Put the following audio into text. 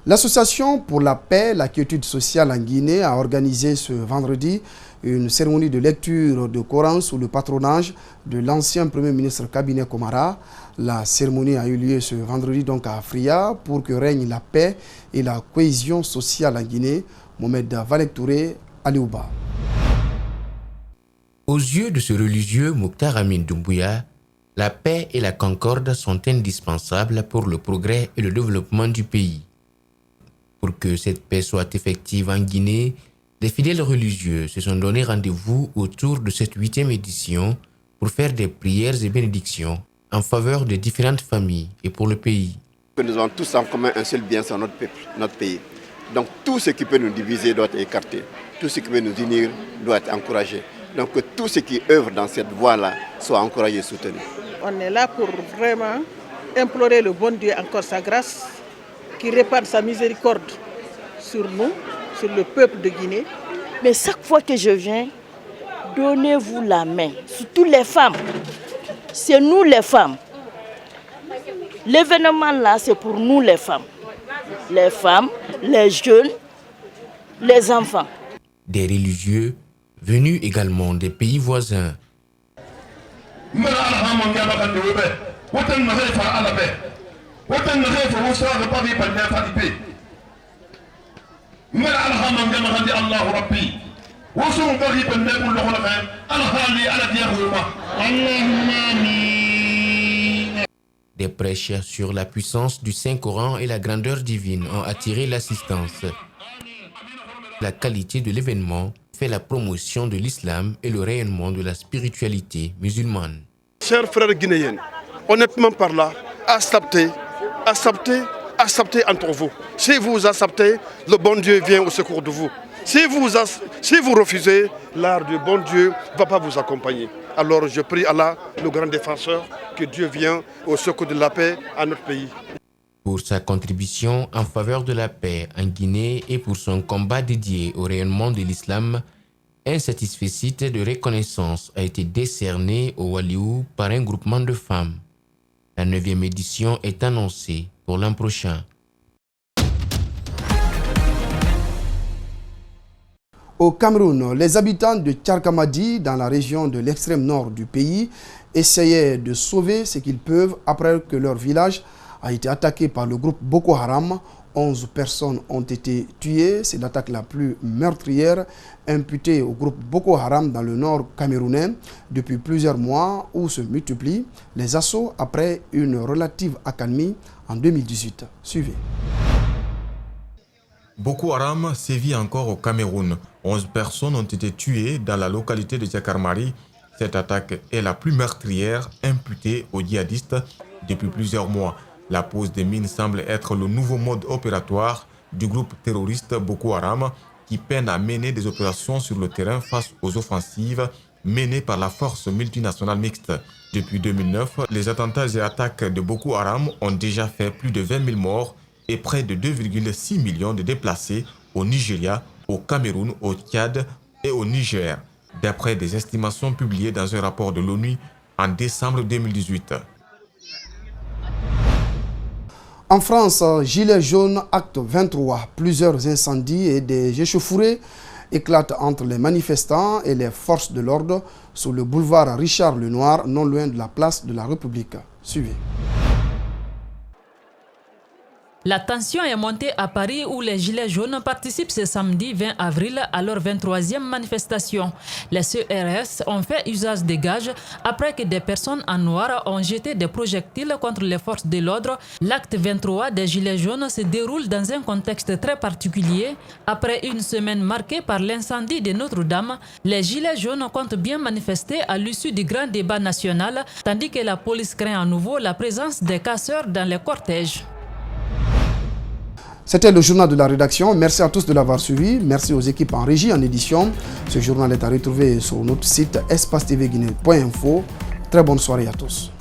L'Association pour la paix, la quiétude sociale en Guinée a organisé ce vendredi une cérémonie de lecture de Coran sous le patronage de l'ancien Premier ministre Cabinet Komara. La cérémonie a eu lieu ce vendredi donc à Afria pour que règne la paix et la cohésion sociale en Guinée. Mohamed Valek Touré, Aliouba. Aux yeux de ce religieux Mokhtar Amin Doumbouya, la paix et la concorde sont indispensables pour le progrès et le développement du pays. Pour que cette paix soit effective en Guinée, les fidèles religieux se sont donné rendez-vous autour de cette 8e édition pour faire des prières et bénédictions en faveur des différentes familles et pour le pays. Nous avons tous en commun un seul bien, c'est notre peuple, notre pays. Donc tout ce qui peut nous diviser doit être écarté. Tout ce qui peut nous unir doit être encouragé. Donc que tout ce qui œuvre dans cette voie-là soit encouragé et soutenu. On est là pour vraiment implorer le bon Dieu, encore sa grâce, qui répande sa miséricorde sur nous, sur le peuple de Guinée. Mais chaque fois que je viens, donnez-vous la main, surtout les femmes. C'est nous les femmes. L'événement là, c'est pour nous les femmes. Les femmes, les jeunes, les enfants. Des religieux venus également des pays voisins. Des prêches sur la puissance du Saint-Coran et la grandeur divine ont attiré l'assistance. La qualité de l'événement fait la promotion de l'islam et le rayonnement de la spiritualité musulmane. Chers frères guinéens, honnêtement par là, acceptez entre vous. Si vous acceptez, le bon Dieu vient au secours de vous. Si vous refusez, l'art du bon Dieu ne va pas vous accompagner. Alors je prie Allah, le grand défenseur, que Dieu vienne au secours de la paix à notre pays. Pour sa contribution en faveur de la paix en Guinée et pour son combat dédié au rayonnement de l'islam, un satisfecit de reconnaissance a été décerné au Waliou par un groupement de femmes. La 9e édition est annoncée pour l'an prochain. Au Cameroun, les habitants de Tcharkamadi, dans la région de l'extrême nord du pays, essayaient de sauver ce qu'ils peuvent après que leur village a été attaqué par le groupe Boko Haram. 11 personnes ont été tuées. C'est l'attaque la plus meurtrière imputée au groupe Boko Haram dans le nord camerounais depuis plusieurs mois où se multiplient les assauts après une relative accalmie en 2018. Suivez. Boko Haram sévit encore au Cameroun. 11 personnes ont été tuées dans la localité de Tchakarmari. Cette attaque est la plus meurtrière imputée aux djihadistes depuis plusieurs mois. La pose des mines semble être le nouveau mode opératoire du groupe terroriste Boko Haram qui peine à mener des opérations sur le terrain face aux offensives menées par la force multinationale mixte. Depuis 2009, les attentats et attaques de Boko Haram ont déjà fait plus de 20 000 morts et près de 2,6 millions de déplacés au Nigeria, au Cameroun, au Tchad et au Niger, d'après des estimations publiées dans un rapport de l'ONU en décembre 2018. En France, Gilets jaunes, acte 23. Plusieurs incendies et des échauffourées éclatent entre les manifestants et les forces de l'ordre sur le boulevard Richard Lenoir, non loin de la place de la République. Suivez. La tension est montée à Paris où les Gilets jaunes participent ce samedi 20 avril à leur 23e manifestation. Les CRS ont fait usage des gages après que des personnes en noir ont jeté des projectiles contre les forces de l'ordre. L'acte 23 des Gilets jaunes se déroule dans un contexte très particulier. Après une semaine marquée par l'incendie de Notre-Dame, les Gilets jaunes comptent bien manifester à l'issue du grand débat national, tandis que la police craint à nouveau la présence des casseurs dans les cortèges. C'était le journal de la rédaction. Merci à tous de l'avoir suivi. Merci aux équipes en régie, en édition. Ce journal est à retrouver sur notre site espacetvguinée.info. Très bonne soirée à tous.